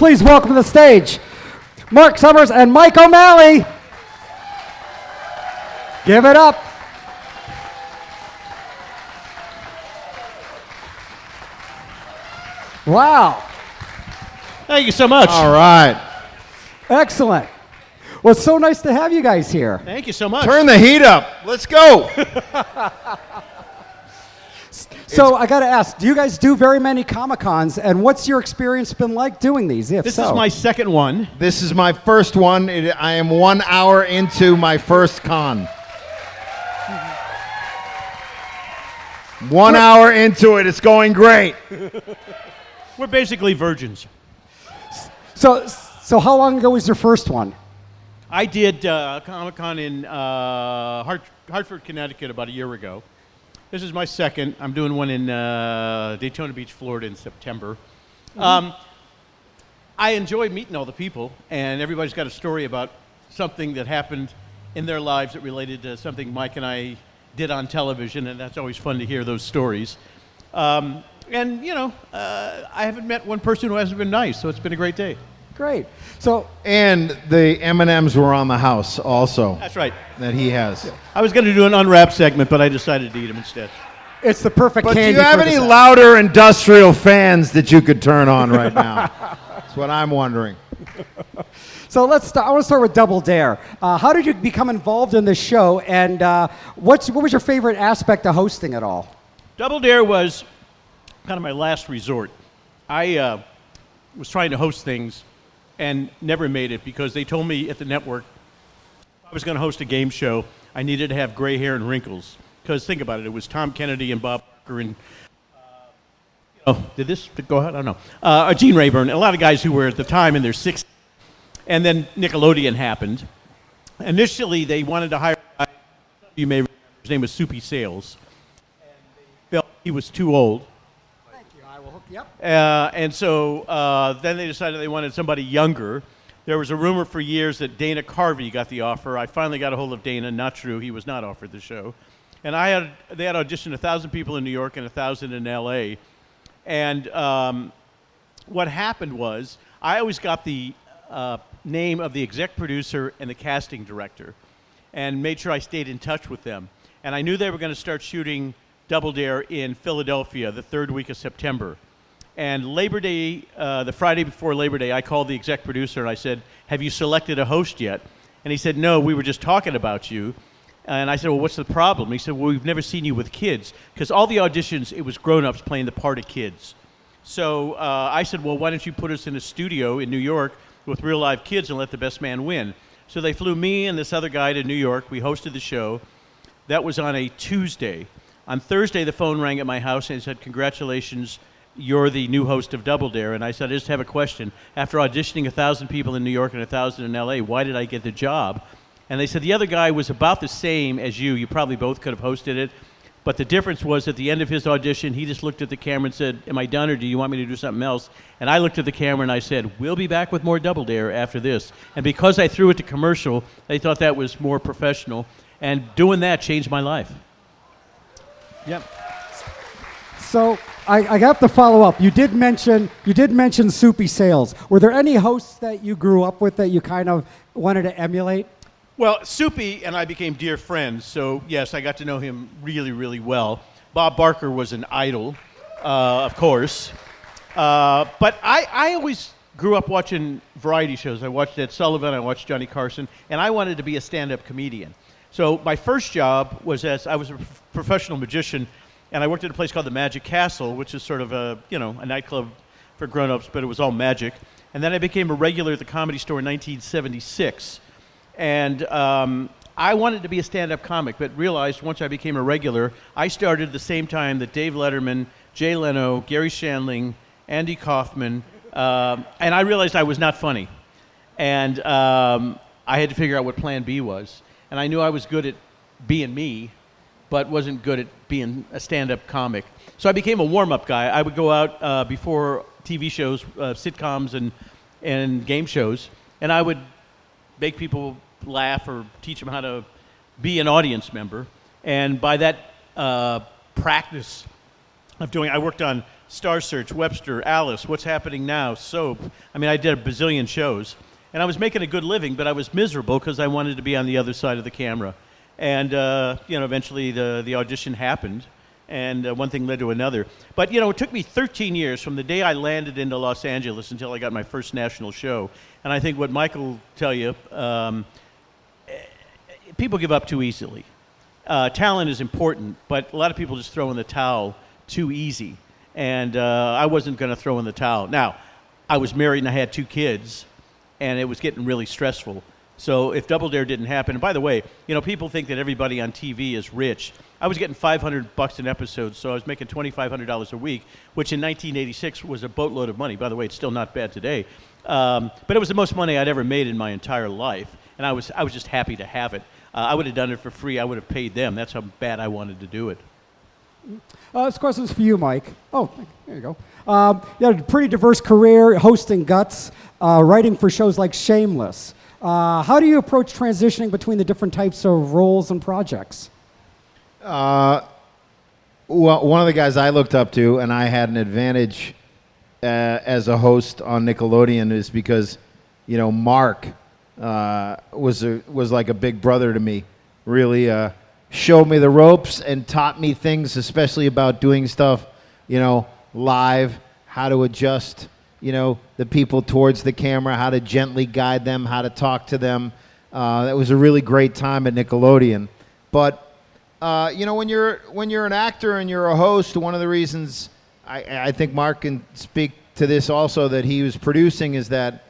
please welcome to the stage Marc Summers and Mike O'Malley. Give it up. Wow. Thank you so much. All right. Excellent. Well, it's so nice to have you guys here. Thank you so much. Turn the heat up. Let's go. So I got to ask, do you guys do very many Comic-Cons, and what's your experience been like doing these? This is my second one. This is my first one. I am 1 hour into my first con. 1 hour into it. It's going great. We're basically virgins. So how long ago was your first one? I did Comic-Con in Hartford, Connecticut about a year ago. This is my second. I'm doing one in Daytona Beach, Florida in September. I enjoy meeting all the people, and everybody's got a story about something that happened in their lives that related to something Mike and I did on television, and that's always fun to hear those stories. And, you know, I haven't met one person who hasn't been nice, so it's been a great day. Great. And the M&Ms were on the house also. That's right. That he has. I was going to do an unwrapped segment, but I decided to eat them instead. It's the perfect But do candy you have for any this- louder industrial fans that you could turn on right now? That's what I'm wondering. So let's start. I want to start with Double Dare. How did you become involved in this show, and what was your favorite aspect of hosting it all? Double Dare was kind of my last resort. I was trying to host things and never made it because they told me at the network if I was going to host a game show, I needed to have gray hair and wrinkles. Because think about it, it was Tom Kennedy and Bob Barker and, did this go ahead? I don't know. Gene Rayburn, a lot of guys who were at the time in their 60s. And then Nickelodeon happened. Initially, they wanted to hire a guy, you may remember, his name was Soupy Sales. And they felt he was too old. Thank you. I will hook you up. And so then they decided they wanted somebody younger. There was a rumor for years that Dana Carvey got the offer. I finally got a hold of Dana. Not true. He was not offered the show. And they had auditioned 1,000 people in New York and 1,000 in L.A. And what happened was I always got the name of the exec producer and the casting director and made sure I stayed in touch with them. And I knew they were going to start shooting Double Dare in Philadelphia the third week of September. And Labor Day, the Friday before Labor Day, I called the exec producer and I said, have you selected a host yet? And he said, no, we were just talking about you. And I said, well, what's the problem? He said, well, we've never seen you with kids. Because all the auditions, it was grown-ups playing the part of kids. So I said, well, why don't you put us in a studio in New York with real live kids and let the best man win? So they flew me and this other guy to New York. We hosted the show. That was on a Tuesday. On Thursday, the phone rang at my house and it said, congratulations, you're the new host of Double Dare. And I said, I just have a question. After auditioning 1,000 people in New York and 1,000 in L.A., why did I get the job? And they said, the other guy was about the same as you. You probably both could have hosted it. But the difference was at the end of his audition, he just looked at the camera and said, am I done or do you want me to do something else? And I looked at the camera and I said, we'll be back with more Double Dare after this. And because I threw it to commercial, they thought that was more professional. And doing that changed my life. Yep. So I have to follow up. You did mention Soupy Sales. Were there any hosts that you grew up with that you kind of wanted to emulate? Well, Soupy and I became dear friends, so yes, I got to know him really, really well. Bob Barker was an idol, of course. But I always grew up watching variety shows. I watched Ed Sullivan, I watched Johnny Carson, and I wanted to be a stand-up comedian. So my first job was I was a professional magician, and I worked at a place called the Magic Castle, which is sort of a nightclub for grown-ups, but it was all magic. And then I became a regular at the Comedy Store in 1976. And I wanted to be a stand-up comic, but realized once I became a regular, I started at the same time that Dave Letterman, Jay Leno, Gary Shandling, Andy Kaufman, and I realized I was not funny. And I had to figure out what Plan B was. And I knew I was good at being me, but wasn't good at being a stand-up comic. So I became a warm-up guy. I would go out before TV shows, sitcoms, and game shows, and I would make people laugh or teach them how to be an audience member. And by that practice of doing, I worked on Star Search, Webster, Alice, What's Happening Now, Soap. I mean, I did a bazillion shows. And I was making a good living, but I was miserable because I wanted to be on the other side of the camera. And, eventually the audition happened, and one thing led to another. But, it took me 13 years from the day I landed into Los Angeles until I got my first national show. And I think what Michael will tell you, people give up too easily. Talent is important, but a lot of people just throw in the towel too easy. And I wasn't going to throw in the towel. Now, I was married and I had 2 kids, and it was getting really stressful. So if Double Dare didn't happen, and by the way, people think that everybody on TV is rich. I was getting $500 an episode, so I was making $2,500 a week, which in 1986 was a boatload of money. By the way, it's still not bad today. But it was the most money I'd ever made in my entire life, and I was just happy to have it. I would have done it for free. I would have paid them. That's how bad I wanted to do it. This question's for you, Mike. Oh, there you go. You had a pretty diverse career, hosting Guts, writing for shows like Shameless. How do you approach transitioning between the different types of roles and projects? Well, one of the guys I looked up to, and I had an advantage as a host on Nickelodeon, is because, Marc was like a big brother to me. Really showed me the ropes and taught me things, especially about doing stuff, live, how to adjust, the people towards the camera, how to gently guide them, how to talk to them. That was a really great time at Nickelodeon. But, when you're an actor and you're a host, one of the reasons I think Marc can speak to this also that he was producing is that,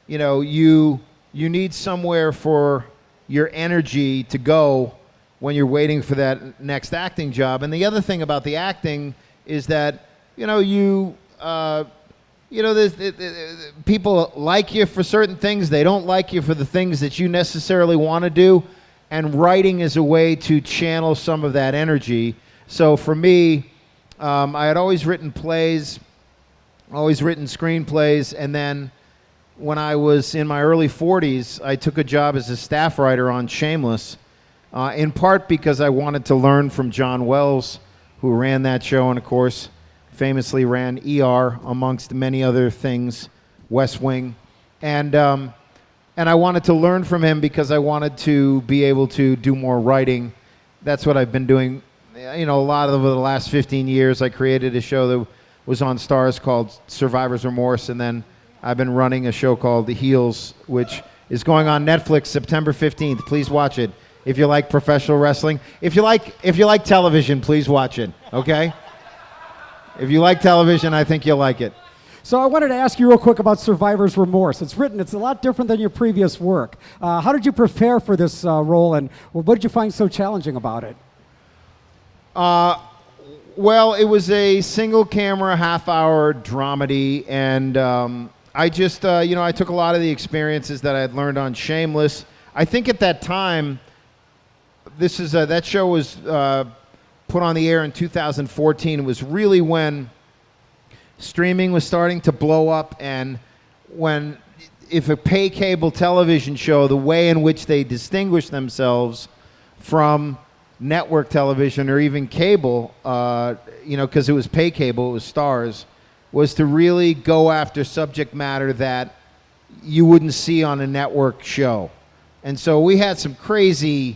you need somewhere for your energy to go when you're waiting for that next acting job. And the other thing about the acting is that, people like you for certain things. They don't like you for the things that you necessarily want to do. And writing is a way to channel some of that energy. So for me, I had always written plays, always written screenplays. And then when I was in my early 40s, I took a job as a staff writer on Shameless, in part because I wanted to learn from John Wells, who ran that show and, of course, famously ran ER, amongst many other things, West Wing. And I wanted to learn from him because I wanted to be able to do more writing. That's what I've been doing, a lot over the last 15 years. I created a show that was on Stars called Survivor's Remorse, and then I've been running a show called The Heels, which is going on Netflix September 15th. Please watch it. If you like professional wrestling, if you like television, please watch it, okay? If you like television, I think you'll like it. So I wanted to ask you real quick about Survivor's Remorse. It's a lot different than your previous work. How did you prepare for this role, and what did you find so challenging about it? Well, it was a single camera, half-hour dramedy, and I just, I took a lot of the experiences that I had learned on Shameless. I think at that time, that show was put on the air in 2014. It was really when streaming was starting to blow up, and if a pay cable television show, the way in which they distinguished themselves from network television or even cable, because it was pay cable, it was Stars, was to really go after subject matter that you wouldn't see on a network show. And so we had some crazy,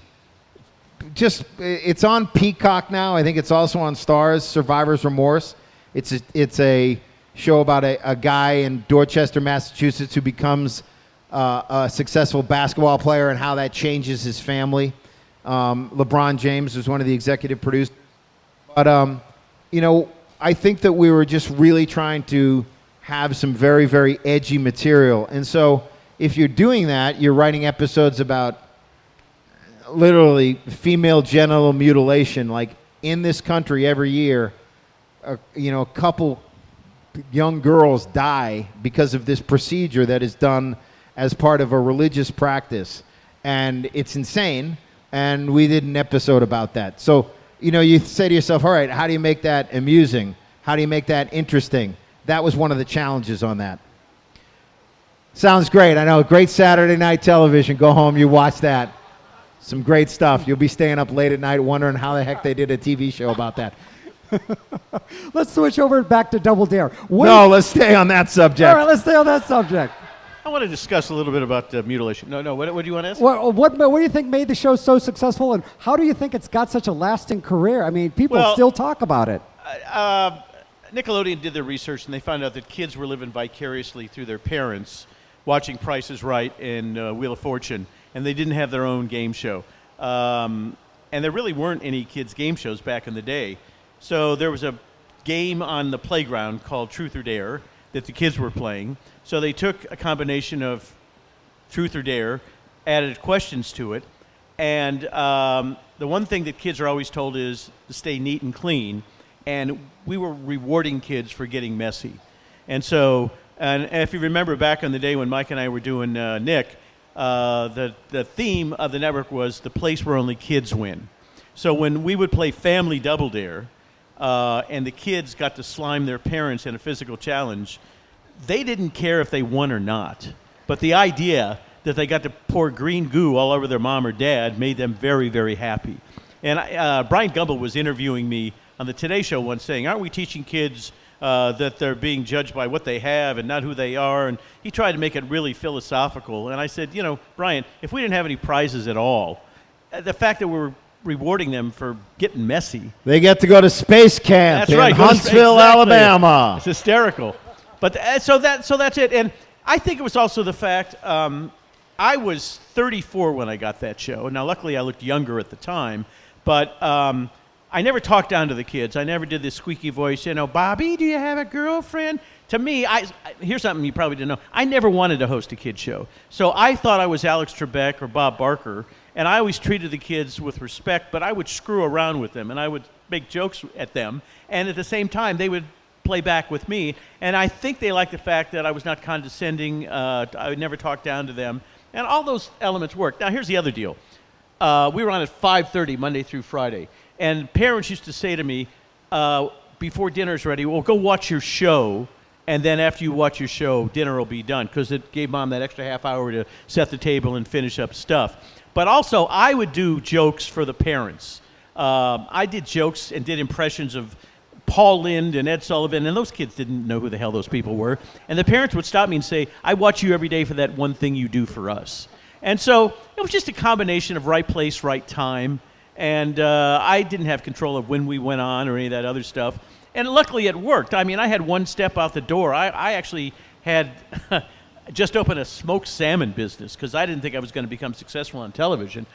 it's on Peacock now. I think it's also on Stars, Survivor's Remorse. It's a show about a guy in Dorchester, Massachusetts, who becomes a successful basketball player and how that changes his family. LeBron James was one of the executive producers. But, I think that we were just really trying to have some very, very edgy material. And so if you're doing that, you're writing episodes about literally female genital mutilation. Like in this country every year, a couple young girls die because of this procedure that is done as part of a religious practice. And it's insane. And we did an episode about that. So, you say to yourself, all right, how do you make that amusing? How do you make that interesting? That was one of the challenges on that. Sounds great. I know. Great Saturday night television. Go home, you watch that. Some great stuff. You'll be staying up late at night wondering how the heck they did a TV show about that. Let's switch over back to Double Dare. No, let's stay on that subject. All right, let's stay on that subject. I want to discuss a little bit about mutilation. No. What do you want to ask? What do you think made the show so successful, and how do you think it's got such a lasting career? I mean, people still talk about it. Nickelodeon did their research, and they found out that kids were living vicariously through their parents, watching Price is Right and Wheel of Fortune, and they didn't have their own game show. And there really weren't any kids' game shows back in the day. So there was a game on the playground called Truth or Dare that the kids were playing. So they took a combination of Truth or Dare, added questions to it, and the one thing that kids are always told is to stay neat and clean, and we were rewarding kids for getting messy. And so, and if you remember back in the day when Mike and I were doing Nick, the theme of the network was the place where only kids win. So when we would play Family Double Dare, and the kids got to slime their parents in a physical challenge, they didn't care if they won or not. But the idea that they got to pour green goo all over their mom or dad made them very, very happy. And Brian Gumble was interviewing me on the Today Show once saying, aren't we teaching kids that they're being judged by what they have and not who they are? And he tried to make it really philosophical. And I said, Brian, if we didn't have any prizes at all, the fact that we're rewarding them for getting messy. They get to go to space camp in Huntsville, Alabama. It's hysterical. But so that's it. And I think it was also the fact I was 34 when I got that show. Now, luckily, I looked younger at the time. But I never talked down to the kids. I never did this squeaky voice, Bobby, do you have a girlfriend? To me, here's something you probably didn't know. I never wanted to host a kid show. So I thought I was Alex Trebek or Bob Barker. And I always treated the kids with respect, but I would screw around with them, and I would make jokes at them. And at the same time, they would play back with me. And I think they liked the fact that I was not condescending. I would never talk down to them. And all those elements worked. Now, here's the other deal. We were on at 5:30 Monday through Friday. And parents used to say to me, before dinner's ready, well, go watch your show. And then after you watch your show, dinner will be done. Because it gave Mom that extra half hour to set the table and finish up stuff. But also, I would do jokes for the parents. I did jokes and did impressions of Paul Lynde and Ed Sullivan, and those kids didn't know who the hell those people were. And the parents would stop me and say, I watch you every day for that one thing you do for us. And so it was just a combination of right place, right time. And I didn't have control of when we went on or any of that other stuff. And luckily, it worked. I mean, I had one step out the door. I actually had... just opened a smoked salmon business because I didn't think I was going to become successful on television.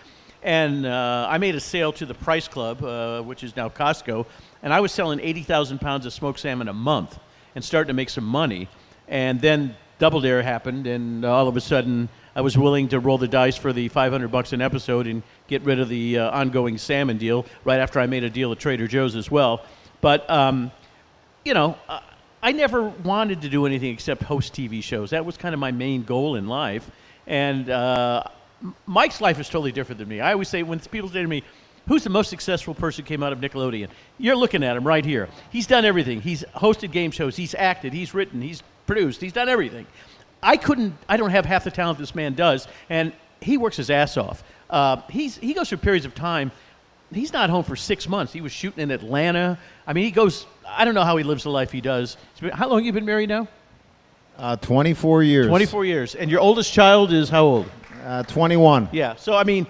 And I made a sale to the Price Club, which is now Costco, and I was selling 80,000 pounds of smoked salmon a month and starting to make some money. And then Double Dare happened, and all of a sudden I was willing to roll the dice for the $500 an episode and get rid of the ongoing salmon deal right after I made a deal at Trader Joe's as well. But, I never wanted to do anything except host TV shows. That was kind of my main goal in life. And Mike's life is totally different than me. I always say, when people say to me, who's the most successful person who came out of Nickelodeon? You're looking at him right here. He's done everything. He's hosted game shows. He's acted. He's written. He's produced. He's done everything. I don't have half the talent this man does. And he works his ass off. He goes through periods of time. He's not home for 6 months. He was shooting in Atlanta. I mean, he goes... I don't know how he lives the life he does. How long have you been married now? 24 years. 24 years. And your oldest child is how old? 21. Yeah. So, I mean,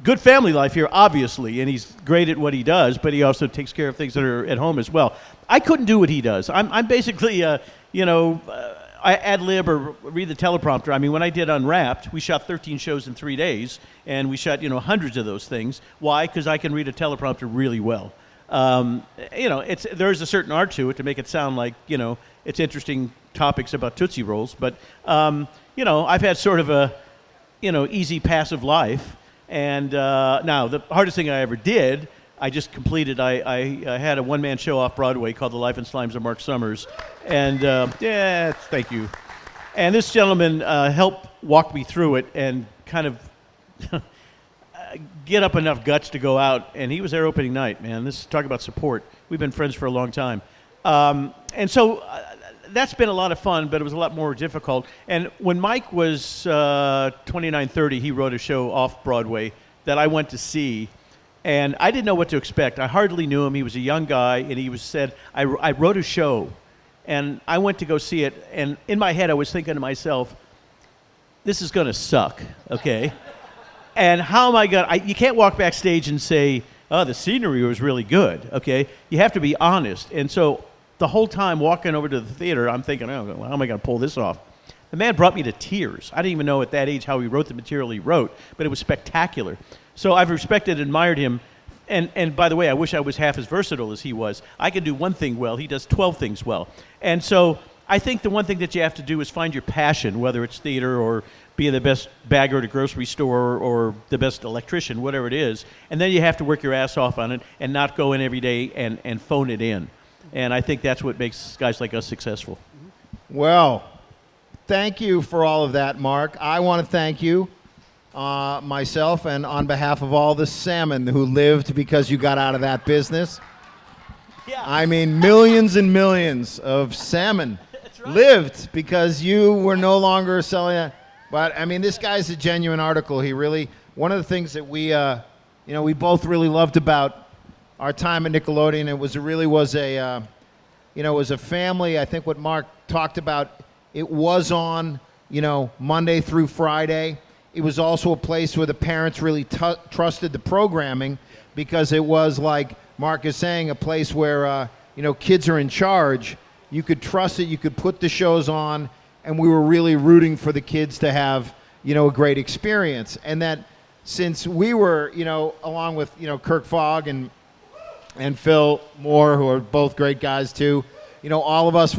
good family life here, obviously, and he's great at what he does, but he also takes care of things that are at home as well. I couldn't do what he does. I'm basically, I ad-lib or read the teleprompter. I mean, when I did Unwrapped, we shot 13 shows in 3 days, and we shot, hundreds of those things. Why? Because I can read a teleprompter really well. There's a certain art to it to make it sound like, it's interesting topics about Tootsie Rolls. But, I've had sort of a, easy passive life. And now the hardest thing I ever did, I just completed. I had a one-man show off Broadway called The Life and Slimes of Marc Summers. And, thank you. And this gentleman helped walk me through it and kind of get up enough guts to go out, and he was there opening night, man. Talk about support. We've been friends for a long time. And so that's been a lot of fun, but it was a lot more difficult. And when Mike was 29, 30, he wrote a show off Broadway that I went to see, And I didn't know what to expect. I hardly knew him. He was a young guy, and he said, I wrote a show, and I went to go see it, and in my head I was thinking to myself, this is going to suck, okay? And how am I going to, you can't walk backstage and say, oh, the scenery was really good, okay? You have to be honest. And so the whole time walking over to the theater, I'm thinking, oh, well, how am I going to pull this off? The man brought me to tears. I didn't even know at that age how he wrote the material he wrote, but it was spectacular. So I've respected and admired him. And by the way, I wish I was half as versatile as he was. I can do one thing well. He does 12 things well. And so I think the one thing that you have to do is find your passion, whether it's theater or being the best bagger at a grocery store or the best electrician, whatever it is. And then you have to work your ass off on it and not go in every day and phone it in. And I think that's what makes guys like us successful. Well, thank you for all of that, Mark. I want to thank you, myself, and on behalf of all the salmon who lived because you got out of that business. Yeah. I mean, millions and millions of salmon lived because you were no longer selling it. But, I mean, this guy's a genuine article. He really, one of the things that we both really loved about our time at Nickelodeon, it was a family. I think what Mark talked about, it was on, Monday through Friday. It was also a place where the parents really trusted the programming because it was, like Mark is saying, a place where, kids are in charge. You could trust it. You could put the shows on, and we were really rooting for the kids to have, a great experience. And that since we were, along with, Kirk Fogg and Phil Moore, who are both great guys too, all of us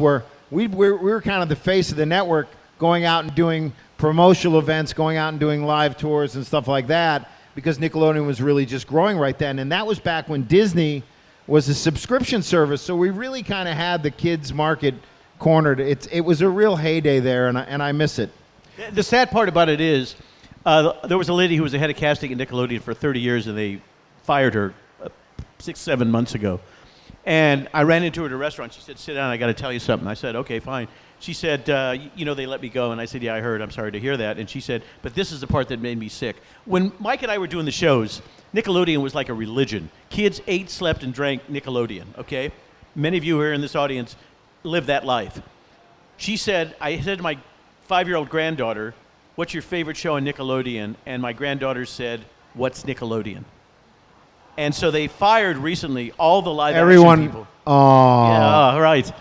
we were kind of the face of the network, going out and doing promotional events, going out and doing live tours and stuff like that, because Nickelodeon was really just growing right then. And that was back when Disney was a subscription service, so we really kind of had the kids market cornered. It was a real heyday there, and I miss it. The sad part about it is there was a lady who was the head of casting at Nickelodeon for 30 years, and they fired her 6-7 months ago. And I ran into her at a restaurant. She said, sit down, I got to tell you something. I said, okay, fine. She said, they let me go. And I said, yeah, I heard. I'm sorry to hear that. And she said, but this is the part that made me sick. When Mike and I were doing the shows, Nickelodeon was like a religion. Kids ate, slept, and drank Nickelodeon, okay? Many of you here in this audience live that life. She said, I said to my 5-year-old granddaughter, what's your favorite show on Nickelodeon? And my granddaughter said, what's Nickelodeon? And so they fired recently all the live action people. Oh. Yeah, right.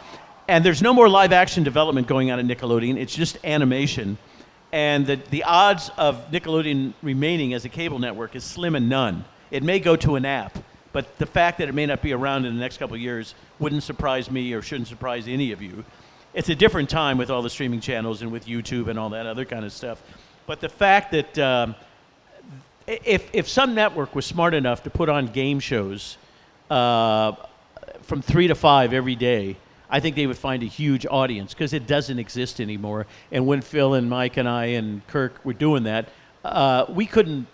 And there's no more live action development going on at Nickelodeon. It's just animation. And the odds of Nickelodeon remaining as a cable network is slim and none. It may go to an app, but the fact that it may not be around in the next couple of years wouldn't surprise me or shouldn't surprise any of you. It's a different time with all the streaming channels and with YouTube and all that other kind of stuff. But the fact that if some network was smart enough to put on game shows from 3 to 5 every day, I think they would find a huge audience because it doesn't exist anymore. And when Phil and Mike and I and Kirk were doing that, we couldn't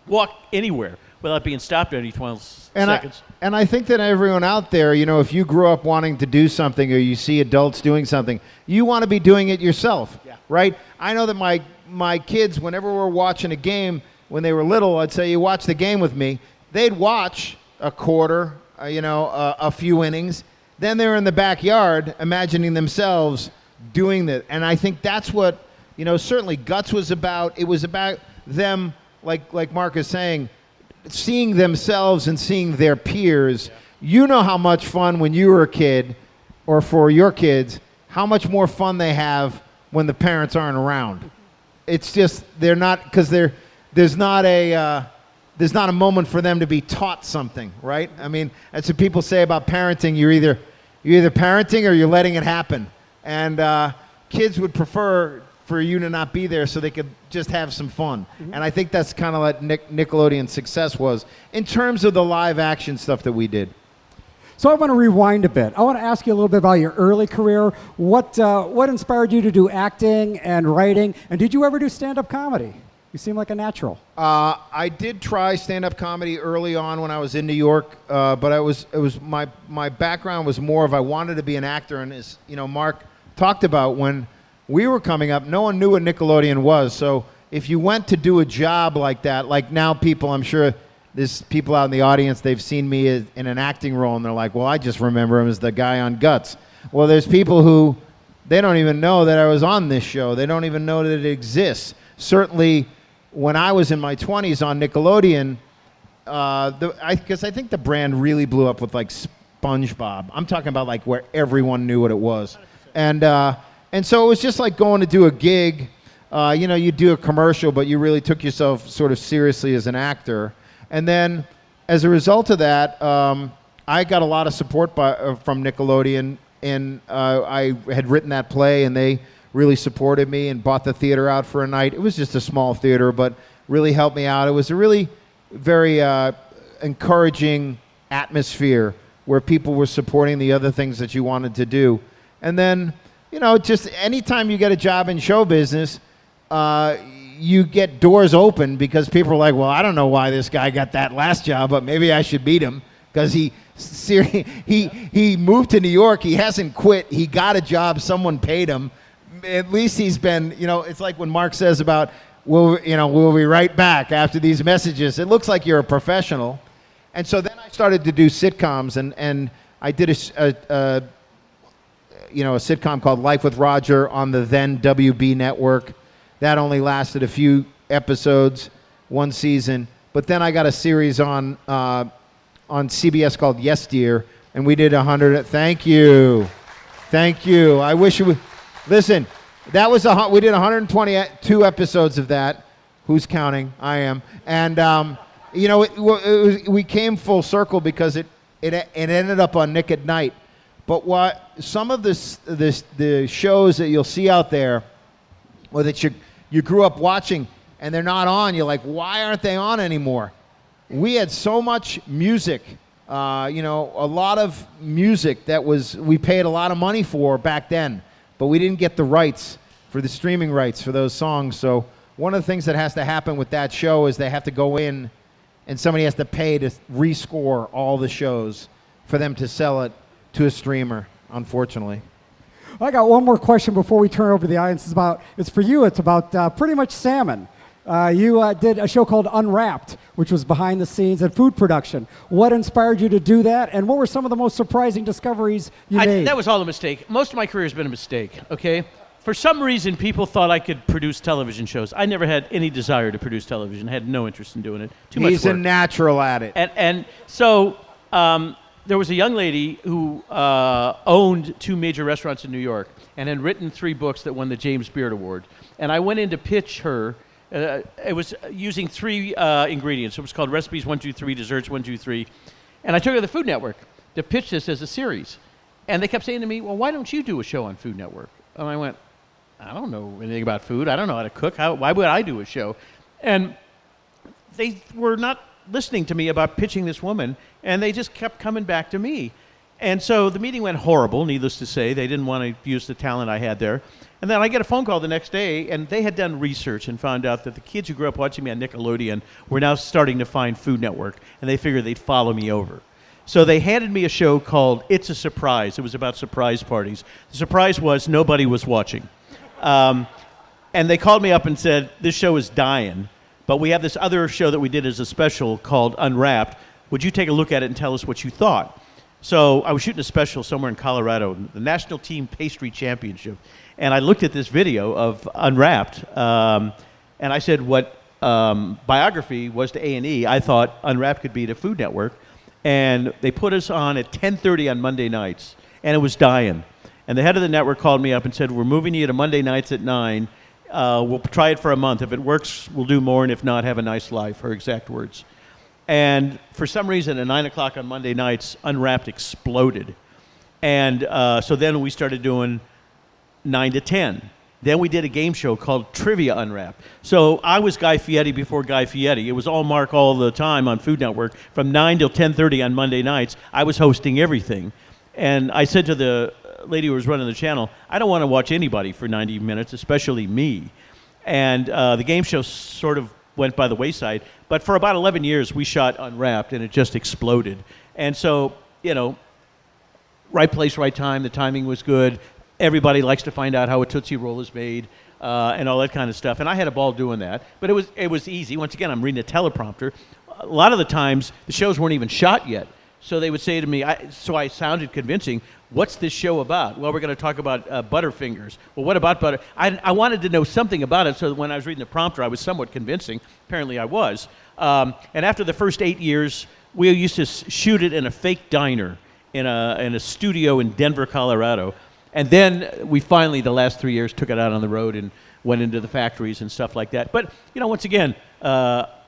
walk anywhere without being stopped every 12 seconds. And I think that everyone out there, if you grew up wanting to do something or you see adults doing something, you want to be doing it yourself, right? I know that my kids, whenever we're watching a game, when they were little, I'd say, you watch the game with me. They'd watch a quarter, a few innings. Then they're in the backyard imagining themselves doing that. And I think that's what, certainly Guts was about. It was about them, like Mark is saying, seeing themselves and seeing their peers. Yeah. You know how much fun when you were a kid, or for your kids, how much more fun they have when the parents aren't around. It's just, they're not, because there's not a moment for them to be taught something, right? I mean, that's what people say about parenting. You're either parenting or you're letting it happen. And kids would prefer for you to not be there so they could just have some fun. Mm-hmm. And I think that's kind of what Nickelodeon's success was in terms of the live action stuff that we did. So I want to rewind a bit. I want to ask you a little bit about your early career. What inspired you to do acting and writing? And did you ever do stand-up comedy? You seem like a natural. I did try stand-up comedy early on when I was in New York, but it was my background was more of I wanted to be an actor, and as Mark talked about, when we were coming up, no one knew what Nickelodeon was. So if you went to do a job like that, like now people, I'm sure there's people out in the audience, they've seen me in an acting role, and they're like, well, I just remember him as the guy on Guts. Well, there's people who, they don't even know that I was on this show. They don't even know that it exists. Certainly, when I was in my 20s on Nickelodeon, because I think the brand really blew up with like SpongeBob. I'm talking about like where everyone knew what it was. And so it was just like going to do a gig. You do a commercial, but you really took yourself sort of seriously as an actor. And then as a result of that, I got a lot of support from Nickelodeon. And I had written that play, and they really supported me and bought the theater out for a night. It was just a small theater, but really helped me out. It was a really very encouraging atmosphere where people were supporting the other things that you wanted to do. And then, just anytime you get a job in show business, you get doors open because people are like, well, I don't know why this guy got that last job, but maybe I should meet him because he moved to New York. He hasn't quit. He got a job. Someone paid him. At least he's been, it's like when Marc says about, we'll be right back after these messages. It looks like you're a professional. And so then I started to do sitcoms, and I did a sitcom called Life with Roger on the then WB network. That only lasted a few episodes, one season. But then I got a series on CBS called Yes Dear, and we did 100. Thank you. I wish you would listen. That was we did 122 episodes of that. Who's counting? I am. And we came full circle because it ended up on Nick at Night. But what some of the shows that you'll see out there, or that you grew up watching and they're not on, you're like, why aren't they on anymore? We had so much music, a lot of music that we paid a lot of money for back then, but we didn't get the rights for the streaming rights for those songs. So one of the things that has to happen with that show is they have to go in and somebody has to pay to rescore all the shows for them to sell it to a streamer, unfortunately. I got one more question before we turn over to the audience. It's for you. It's about pretty much salmon. You did a show called Unwrapped, which was behind the scenes at food production. What inspired you to do that, and what were some of the most surprising discoveries you made? That was all a mistake. Most of my career has been a mistake, okay? For some reason, people thought I could produce television shows. I never had any desire to produce television. I had no interest in doing it. Too much work. He's a natural at it. And so there was a young lady who owned 2 major restaurants in New York and had written 3 books that won the James Beard Award. And I went in to pitch her. It was using 3 ingredients. It was called Recipes 1, 2, 3, Desserts 1, 2, 3. And I took her to the Food Network to pitch this as a series. And they kept saying to me, well, why don't you do a show on Food Network? And I went, I don't know anything about food. I don't know how to cook. Why would I do a show? And they were not listening to me about pitching this woman, and they just kept coming back to me. And so the meeting went horrible, needless to say. They didn't want to use the talent I had there. And then I get a phone call the next day, and they had done research and found out that the kids who grew up watching me on Nickelodeon were now starting to find Food Network, and they figured they'd follow me over. So they handed me a show called It's a Surprise. It was about surprise parties. The surprise was nobody was watching. And they called me up and said, this show is dying, but we have this other show that we did as a special called Unwrapped. Would you take a look at it and tell us what you thought? So I was shooting a special somewhere in Colorado, the National Team Pastry Championship. And I looked at this video of Unwrapped, and I said what biography was to A&E, I thought Unwrapped could be to Food Network. And they put us on at 10:30 on Monday nights, and it was dying. And the head of the network called me up and said, we're moving you to Monday nights at 9. We'll try it for a month. If it works, we'll do more, and if not, have a nice life, her exact words. And for some reason, at 9 o'clock on Monday nights, Unwrapped exploded. And so then we started doing 9 to 10. Then we did a game show called Trivia Unwrapped. So I was Guy Fieri before Guy Fieri. It was all Marc all the time on Food Network. From 9 till 10:30 on Monday nights, I was hosting everything. And I said to the lady who was running the channel, I don't want to watch anybody for 90 minutes, especially me. And the game show sort of went by the wayside. But for about 11 years, we shot Unwrapped, and it just exploded. And so, right place, right time. The timing was good. Everybody likes to find out how a Tootsie Roll is made and all that kind of stuff. And I had a ball doing that. But it was easy. Once again, I'm reading a teleprompter. a lot of the times the shows weren't even shot yet. So they would say to me, so I sounded convincing, what's this show about? Well, we're going to talk about Butterfingers. Well, what about butter? I wanted to know something about it, so that when I was reading the prompter, I was somewhat convincing. Apparently I was. And after the first 8 years, we used to shoot it in a fake diner in a studio in Denver, Colorado. And then we finally, the last 3 years, took it out on the road and went into the factories and stuff like that. But, once again,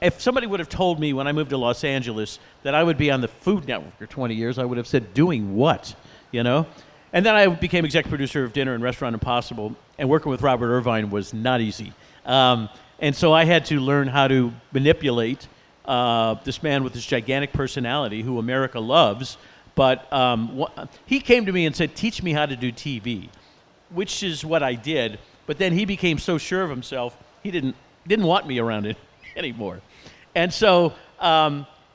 if somebody would have told me when I moved to Los Angeles that I would be on the Food Network for 20 years, I would have said, doing what, And then I became executive producer of Dinner and Restaurant Impossible, and working with Robert Irvine was not easy. And so I had to learn how to manipulate this man with this gigantic personality who America loves. But he came to me and said, teach me how to do TV, which is what I did. But then he became so sure of himself, he didn't want me around it anymore. And so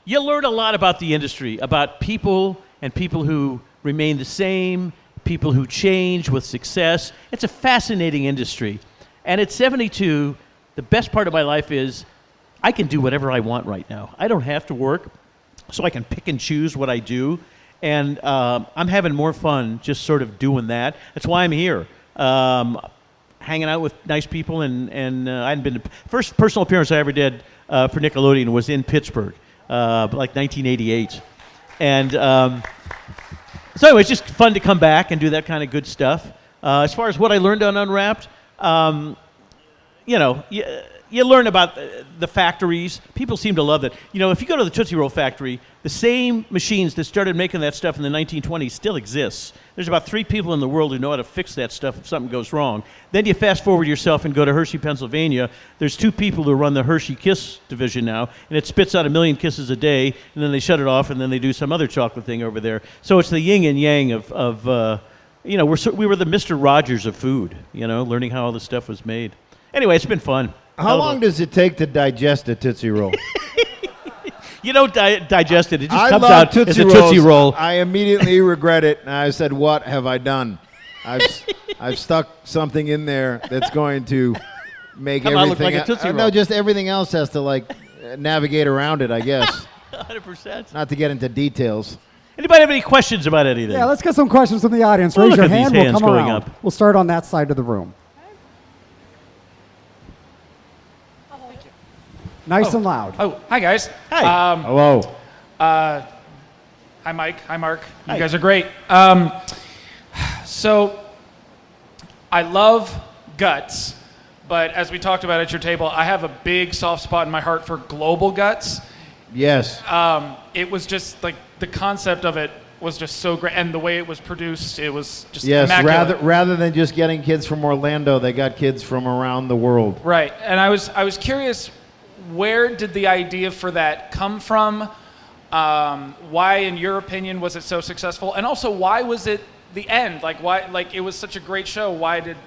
you learn a lot about the industry, about people and people who remain the same, people who change with success. It's a fascinating industry. And at 72, the best part of my life is I can do whatever I want right now. I don't have to work, so I can pick and choose what I do. And I'm having more fun just sort of doing that. That's why I'm here. Hanging out with nice people, and I hadn't been to, first personal appearance I ever did for Nickelodeon was in Pittsburgh, like 1988, and so anyway, it's just fun to come back and do that kind of good stuff. As far as what I learned on Unwrapped, you learn about the factories. People seem to love that. If you go to the Tootsie Roll factory, the same machines that started making that stuff in the 1920s still exists. There's about 3 people in the world who know how to fix that stuff if something goes wrong. Then you fast forward yourself and go to Hershey, Pennsylvania. There's 2 people who run the Hershey Kiss division now, and it spits out 1 million kisses a day, and then they shut it off, and then they do some other chocolate thing over there. So it's the yin and yang of we were the Mr. Rogers of food, learning how all this stuff was made. Anyway, it's been fun. How long does it take to digest a Tootsie Roll? You don't digest it. It just I comes love out Tootsie as a Rolls. Tootsie Roll. I immediately regret it, and I said, what have I done? I've stuck something in there that's going to make Come on, everything... look like a Tootsie Roll. No, just everything else has to, navigate around it, I guess. 100%. Not to get into details. Anybody have any questions about anything? Yeah, let's get some questions from the audience. Oh, Raise look your at these hand. We'll hands come going around. up. We'll start on that side of the room. Nice and loud. Oh, hi guys. Hi. Hello. Hi Mike. Hi Mark. You Hi. guys are great. So I love guts, but as we talked about at your table, I have a big soft spot in my heart for global guts. Yes. It was just like the concept of it was just so great, and the way it was produced, it was just Yes, immaculate. rather than just getting kids from Orlando, they got kids from around the world. Right, and I was curious, where did the idea for that come from? Why, in your opinion, was it so successful? And also, why was it the end? Why? It was such a great show. Why did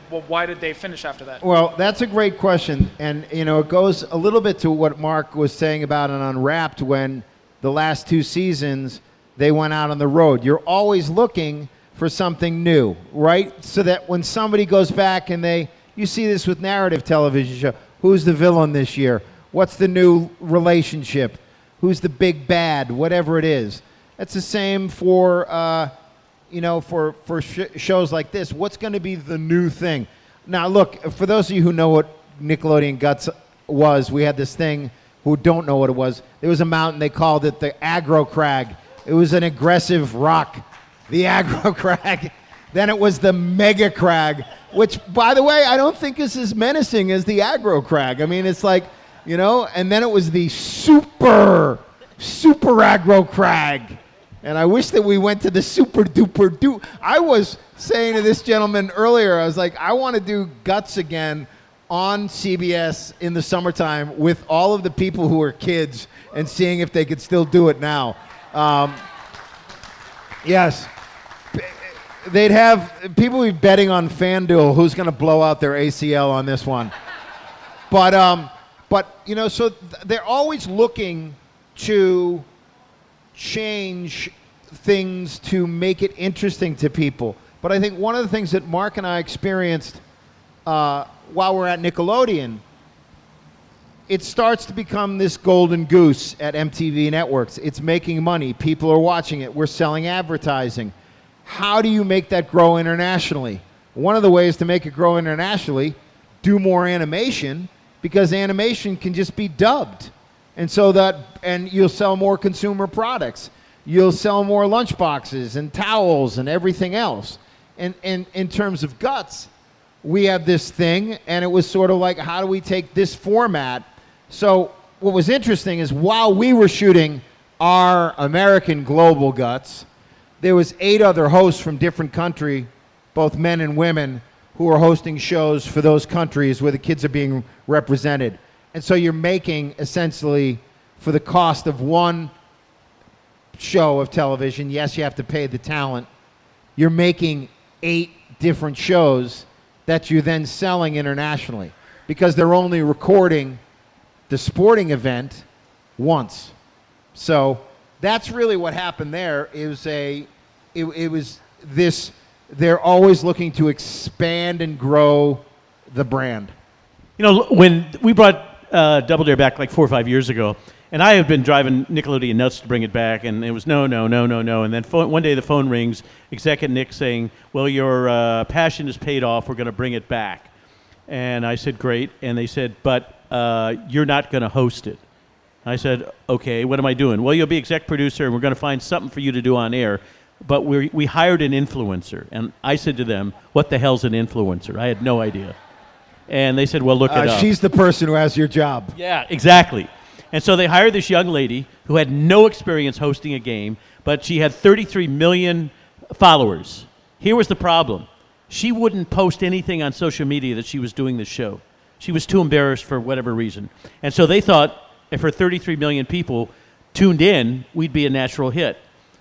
they finish after that? Well, that's a great question, and it goes a little bit to what Mark was saying about an Unwrapped. When the last 2 seasons they went out on the road, you're always looking for something new, right? So that when somebody goes back and you see this with narrative television show, who's the villain this year? What's the new relationship? Who's the big bad? Whatever it is. That's the same for shows like this. What's going to be the new thing? Now, look, for those of you who know what Nickelodeon Guts was, we had this thing. Who don't know what it was? There was a mountain. They called it the Aggro Crag. It was an aggressive rock, the Aggro Crag. Then it was the Mega Crag, which, by the way, I don't think is as menacing as the Aggro Crag. I mean, it's like, and then it was the super Aggro Crag. And I wish that we went to the super duper. I was saying to this gentleman earlier, I was like, I want to do Guts again on CBS in the summertime with all of the people who are kids and seeing if they could still do it now. Yes. They'd have people be betting on FanDuel who's going to blow out their ACL on this one. But so they're always looking to change things to make it interesting to people. But I think one of the things that Mark and I experienced while we're at Nickelodeon it starts to become this golden goose at MTV networks. It's making money. People are watching it. We're selling advertising. How do you make that grow internationally? One of the ways to make it grow internationally, do more animation, because animation can just be dubbed. And you'll sell more consumer products. You'll sell more lunchboxes and towels and everything else. And in terms of Guts, we have this thing, and it was sort of like, how do we take this format? So what was interesting is while we were shooting our American global Guts, there was 8 other hosts from different countries, both men and women, who are hosting shows for those countries where the kids are being represented. And so you're making, essentially, for the cost of one show of television, yes, you have to pay the talent, you're making 8 different shows that you're then selling internationally, because they're only recording the sporting event once. So that's really what happened there. It was this, they're always looking to expand and grow the brand. You know, when we brought Double Dare back like 4 or 5 years ago, and I have been driving Nickelodeon nuts to bring it back, and it was no. And then one day the phone rings, exec at Nick saying, well, your passion is paid off, we're going to bring it back. And I said, great. And they said, but you're not going to host it. I said, okay, what am I doing? Well, you'll be exec producer, and we're going to find something for you to do on air. But we hired an influencer. And I said to them, what the hell's an influencer? I had no idea. And they said, well, look it up. She's the person who has your job. Yeah, exactly. And so they hired this young lady who had no experience hosting a game, but she had 33 million followers. Here was the problem. She wouldn't post anything on social media that she was doing this show. She was too embarrassed for whatever reason. And so they thought if her 33 million people tuned in, we'd be a natural hit.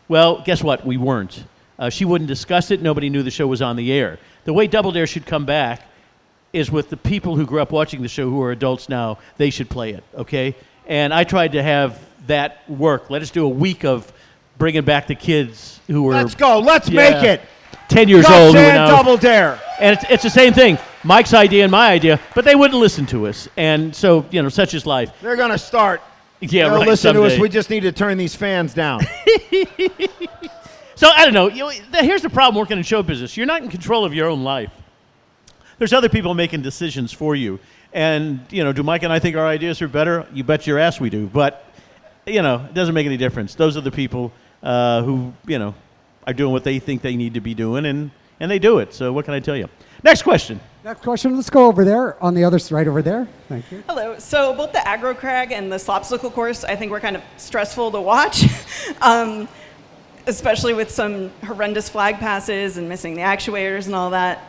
Well, guess what? We weren't. She wouldn't discuss it. Nobody knew the show was on the air. The way Double Dare should come back is with the people who grew up watching the show who are adults now. They should play it, okay? And I tried to have that work. Let us do a week of bringing back the kids who were... Let's go. Let's make it. 10 years Guts old. and Double Dare. And it's the same thing. Mike's idea and my idea, but they wouldn't listen to us. And so, you know, such is life. They're going to start. Yeah, They'll right, listen someday. to us. We just need to turn these fans down. So, I don't know. Here's the problem working in show business. You're not in control of your own life. There's other people making decisions for you. And, you know, do Mike and I think our ideas are better? You bet your ass we do. But, you know, it doesn't make any difference. Those are the people who, you know, are doing what they think they need to be doing, and they do it. So what can I tell you? Next question. Next question. Let's go over there on the other side over there. Thank you. Hello. So both the aggro crag and the slopsicle course, I think, were kind of stressful to watch, especially with some horrendous flag passes and missing the actuators and all that.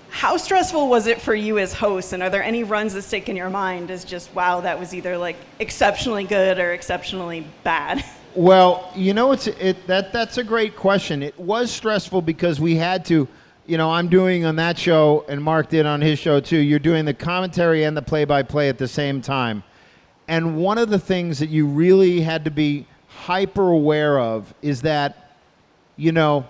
How stressful was it for you as hosts, and are there any runs that stick in your mind as just, wow, that was either like exceptionally good or exceptionally bad? Well, you know, that's a great question. It was stressful because we had to, you know, I'm doing on that show, and Marc did on his show too, you're doing the commentary and the play-by-play at the same time. And one of the things that you really had to be hyper aware of is that, you know,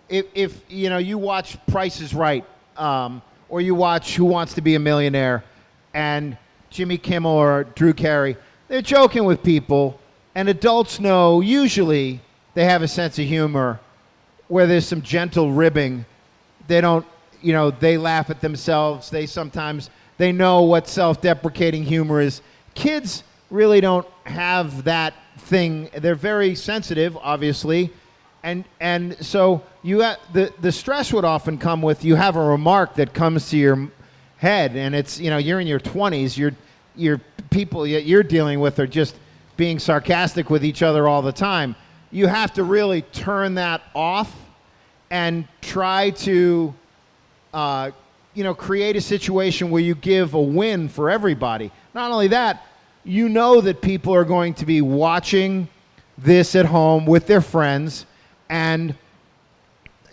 if you know, you watch Price is Right, or you watch Who Wants to Be a Millionaire, and Jimmy Kimmel or Drew Carey, they're joking with people, and adults know usually they have a sense of humor where there's some gentle ribbing. They don't, you know, they laugh at themselves. They know what self-deprecating humor is. Kids really don't have that thing. They're very sensitive, obviously. And so you have, the stress would often come with, you have a remark that comes to your head, and it's, you know, you're in your 20s, your people you're dealing with are just being sarcastic with each other all the time. You have to really turn that off and try to, you know, create a situation where you give a win for everybody. Not only that, you know that people are going to be watching this at home with their friends, and,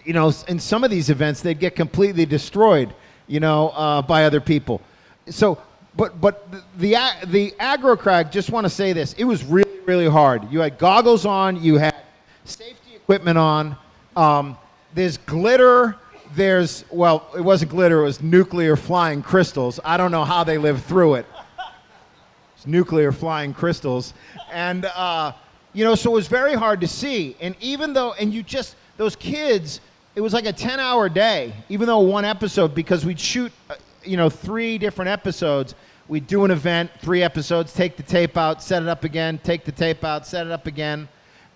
you know, in some of these events, they'd get completely destroyed, you know, by other people. So, but the aggro crag, just want to say this, it was really, really hard. You had goggles on, you had safety equipment on, there's glitter, well, it wasn't glitter, it was nuclear flying crystals. I don't know how they lived through it. It's nuclear flying crystals. And, so it was very hard to see. And even though, those kids, it was like a 10-hour day, even though one episode, because we'd shoot, 3 different episodes. We'd do an event, 3 episodes, take the tape out, set it up again, take the tape out, set it up again.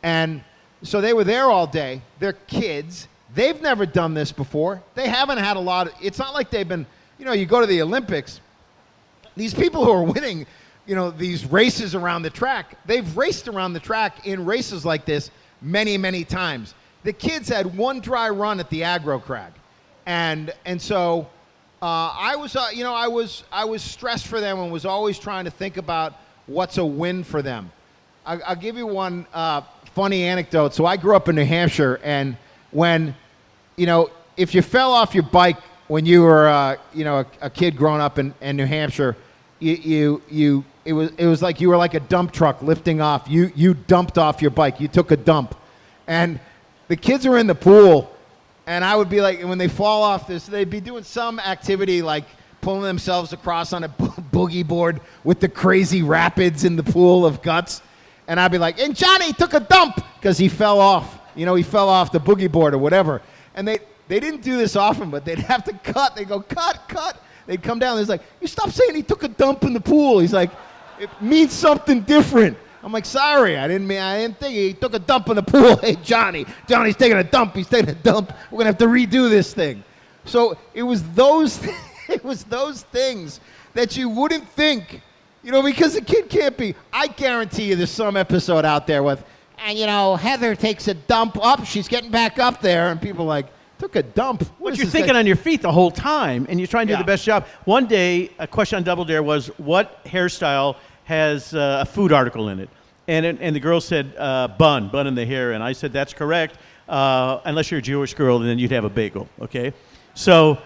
And so they were there all day. They're kids. They've never done this before. They haven't had it's not like they've been, you go to the Olympics. These people who are winning, these races around the track, they've raced around the track in races like this many, many times. The kids had one dry run at the aggro crag. And so I was stressed for them and was always trying to think about what's a win for them. I'll give you one funny anecdote. So I grew up in New Hampshire, and when, if you fell off your bike when you were, a kid growing up in New Hampshire, it was like you were like a dump truck lifting off. You dumped off your bike. You took a dump, and the kids were in the pool, and I would be like, when they fall off this, they'd be doing some activity like pulling themselves across on a boogie board with the crazy rapids in the pool of guts. And I'd be like, and Johnny took a dump because he fell off. He fell off the boogie board or whatever. And they didn't do this often, but they'd have to cut. They'd go, cut. They'd come down. He's like, you stop saying he took a dump in the pool. He's like, it means something different. I'm like, sorry, I didn't think he took a dump in the pool. Hey, Johnny's taking a dump. He's taking a dump. We're gonna have to redo this thing. So it was those things that you wouldn't think, because the kid can't be. I guarantee you, there's some episode out there with, and Heather takes a dump up. She's getting back up there, and people are like, took a dump. But you're thinking on your feet the whole time, and you're trying to do the best job. One day, a question on Double Dare was, what hairstyle has a food article in it? And the girl said, bun in the hair. And I said, that's correct, unless you're a Jewish girl, and then you'd have a bagel, okay? So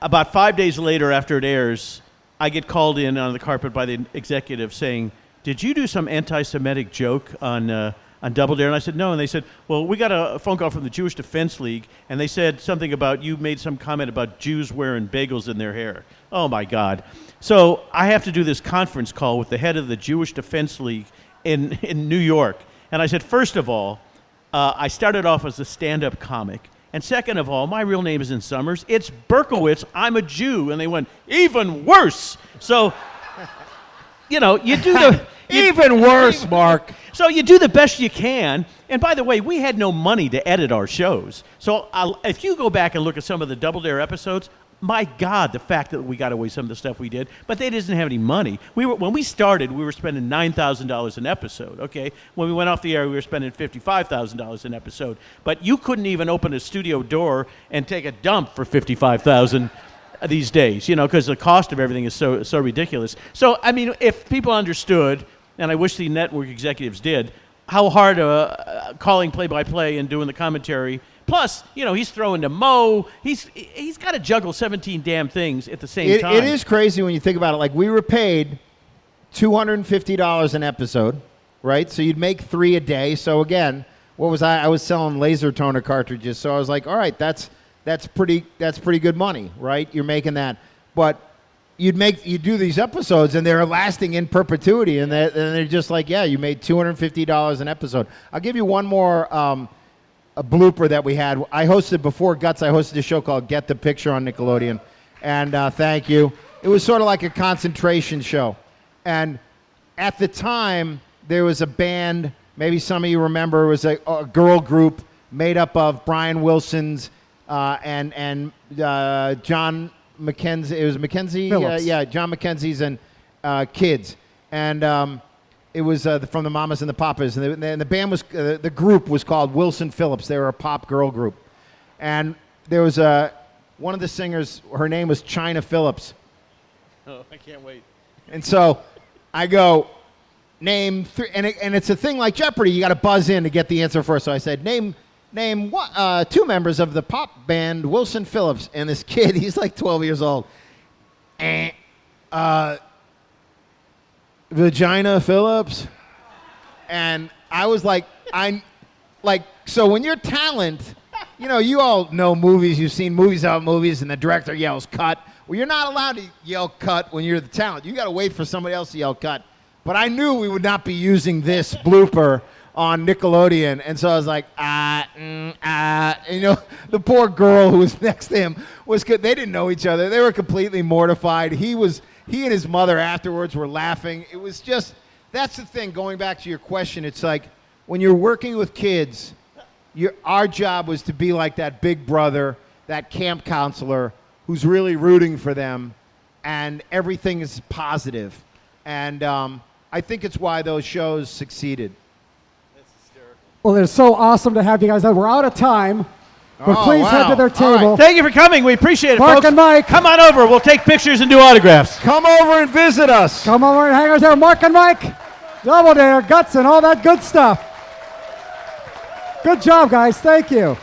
about 5 days later, after it airs, I get called in on the carpet by the executive saying, did you do some anti-Semitic joke on Double Dare? And I said, no. And they said, well, we got a phone call from the Jewish Defense League, and they said something about you made some comment about Jews wearing bagels in their hair. Oh, my God. So I have to do this conference call with the head of the Jewish Defense League in New York. And I said, first of all, I started off as a stand-up comic. And second of all, my real name isn't Summers. It's Berkowitz. I'm a Jew. And they went, even worse. So, you do the... Even worse, Mark. So you do the best you can. And by the way, we had no money to edit our shows. So if you go back and look at some of the Double Dare episodes, my God, the fact that we got away some of the stuff we did, but they didn't have any money. When we started, we were spending $9,000 an episode, okay? When we went off the air, we were spending $55,000 an episode. But you couldn't even open a studio door and take a dump for $55,000 these days, because the cost of everything is so ridiculous. So, I mean, if people understood, and I wish the network executives did, how hard calling play-by-play and doing the commentary. Plus, he's throwing to Mo. He's got to juggle 17 damn things at the same time. It is crazy when you think about it. Like, we were paid $250 an episode, right? So you'd make 3 a day. So again, what was I was selling laser toner cartridges. So I was like, all right, that's pretty good money, right? You're making that. But you do these episodes and they're lasting in perpetuity, and they're just like, yeah, you made $250 an episode. I'll give you one more a blooper that we had. I hosted before Guts. I hosted a show called Get the Picture on Nickelodeon, and thank you. It was sort of like a concentration show, and at the time there was a band. Maybe some of you remember. It was a girl group made up of Brian Wilson's and John McKenzie. It was McKenzie. John McKenzie's and kids, and it was from the Mamas and the Papas, and the band was the group was called Wilson Phillips. They were a pop girl group, and there was one of the singers. Her name was China Phillips. Oh, I can't wait. And so I go, name 3, and it's a thing like Jeopardy. You got to buzz in to get the answer first. So I said, name 2 members of the pop band Wilson Phillips. And this kid, he's like 12 years old. Vagina Phillips. And I was like, so when your talent you know, you all know movies. You've seen movies out movies, and the director yells cut. Well, you're not allowed to yell cut when you're the talent. You got to wait for somebody else to yell cut. But I knew we would not be using this blooper on Nickelodeon, and so I was like, And, you know, the poor girl who was next to him was good. They didn't know each other. They were completely mortified. He and his mother afterwards were laughing. It was just, that's the thing. Going back to your question, it's like when you're working with kids, our job was to be like that big brother, that camp counselor who's really rooting for them, and everything is positive. And I think it's why those shows succeeded. Well, it's so awesome to have you guys. We're out of time, but Oh, please head wow. to their All table. right. Thank you for coming. We appreciate it, Marc folks. and Mike. Come on over. We'll take pictures and do autographs. Come over and visit us. Come over and hang out there. Marc and Mike, Double Dare, Guts, and all that good stuff. Good job, guys. Thank you.